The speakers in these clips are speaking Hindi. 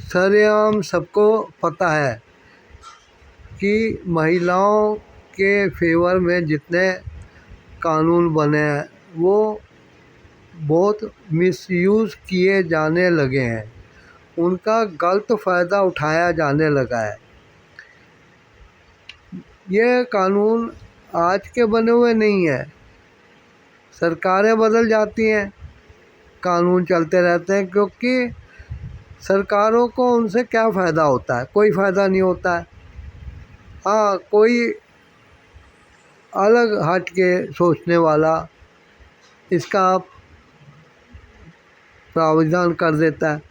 सरेआम सबको पता है कि महिलाओं के फेवर में जितने कानून बने हैं वो बहुत मिसयूज़ किए जाने लगे हैं, उनका गलत फ़ायदा उठाया जाने लगा है। ये कानून आज के बने हुए नहीं हैं, सरकारें बदल जाती हैं, कानून चलते रहते हैं, क्योंकि सरकारों को उनसे क्या फ़ायदा होता है? कोई फ़ायदा नहीं होता है। हाँ, कोई अलग हट के सोचने वाला इसका प्रावधान कर देता है।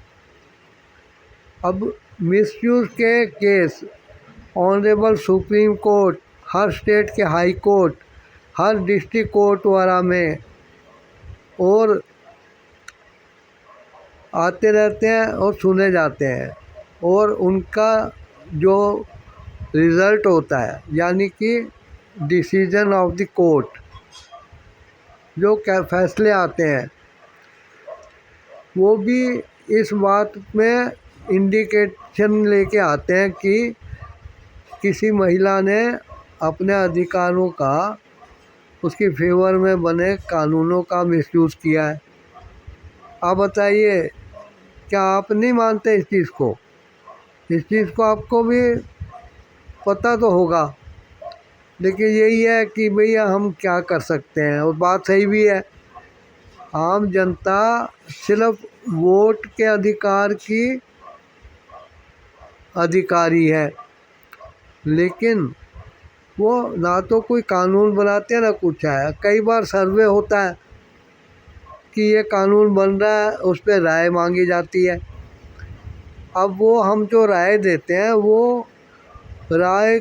अब मिसयूज़ के केस ऑनरेबल सुप्रीम कोर्ट, हर स्टेट के हाई कोर्ट, हर डिस्ट्रिक्ट कोर्ट वगैरह में और आते रहते हैं और सुने जाते हैं, और उनका जो रिज़ल्ट होता है यानी कि डिसीजन ऑफ द कोर्ट, जो फैसले आते हैं, वो भी इस बात में इंडिकेशन लेके आते हैं कि किसी महिला ने अपने अधिकारों का, उसके फेवर में बने कानूनों का मिसयूज़ किया है। आप बताइए, क्या आप नहीं मानते इस चीज़ को? इस चीज़ को आपको भी पता तो होगा, लेकिन यही है कि भैया हम क्या कर सकते हैं। और बात सही भी है, आम जनता सिर्फ वोट के अधिकार की अधिकारी है, लेकिन वो ना तो कोई कानून बनाते हैं ना कुछ है। कई बार सर्वे होता है कि ये कानून बन रहा है, उस पर राय मांगी जाती है। अब वो हम जो राय देते हैं वो राय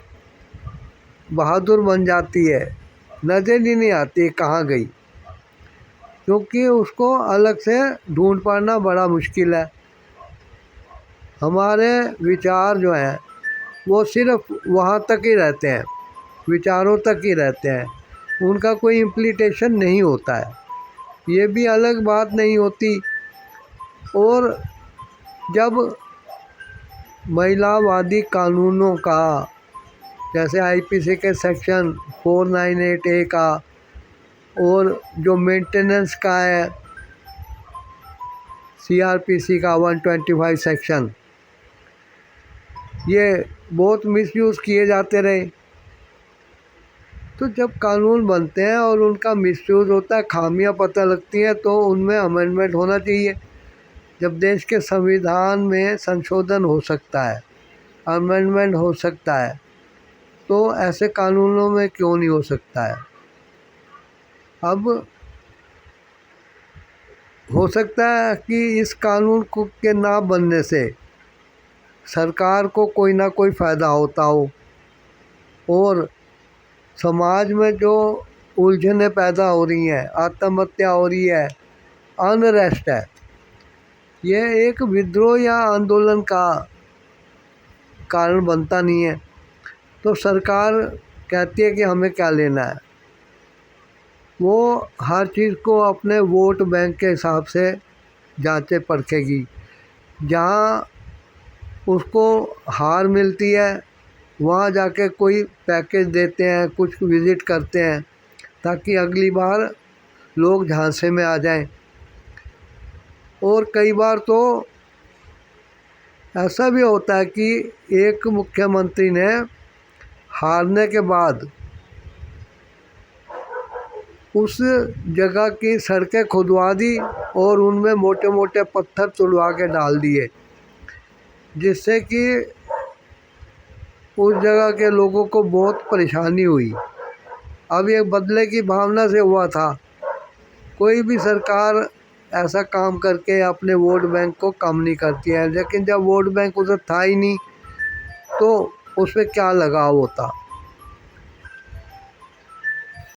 बहादुर बन जाती है, नज़र ही नहीं आती कहाँ गई, क्योंकि उसको अलग से ढूंढ पाना बड़ा मुश्किल है। हमारे विचार जो हैं वो सिर्फ वहाँ तक ही रहते हैं, विचारों तक ही रहते हैं, उनका कोई इम्प्लीटेशन नहीं होता है। ये भी अलग बात नहीं होती। और जब महिलावादी कानूनों का, जैसे आईपीसी के सेक्शन 498A का और जो मेंटेनेंस का है सीआरपीसी का 125 सेक्शन, ये बहुत मिसयूज़ किए जाते रहे। तो जब कानून बनते हैं और उनका मिसयूज़ होता है, खामियां पता लगती हैं, तो उनमें अमेंडमेंट होना चाहिए। जब देश के संविधान में संशोधन हो सकता है, अमेंडमेंट हो सकता है, तो ऐसे कानूनों में क्यों नहीं हो सकता है? अब हो सकता है कि इस कानून को के ना बनने से सरकार को कोई ना कोई फ़ायदा होता हो, और समाज में जो उलझनें पैदा हो रही हैं, आत्महत्या हो रही है, अनरेस्ट है, ये एक विद्रोह या आंदोलन का कारण बनता नहीं है। तो सरकार कहती है कि हमें क्या लेना है, वो हर चीज़ को अपने वोट बैंक के हिसाब से जांचे परखेगी। जहाँ उसको हार मिलती है वहाँ जाके कोई पैकेज देते हैं, कुछ विज़िट करते हैं, ताकि अगली बार लोग झांसे में आ जाएं। और कई बार तो ऐसा भी होता है कि एक मुख्यमंत्री ने हारने के बाद उस जगह की सड़कें खुदवा दी और उनमें मोटे मोटे पत्थर तुड़वा के डाल दिए, जिससे कि उस जगह के लोगों को बहुत परेशानी हुई। अब ये बदले की भावना से हुआ था। कोई भी सरकार ऐसा काम करके अपने वोट बैंक को कम नहीं करती है, लेकिन जब वोट बैंक उधर था ही नहीं तो उस पर क्या लगाव होता।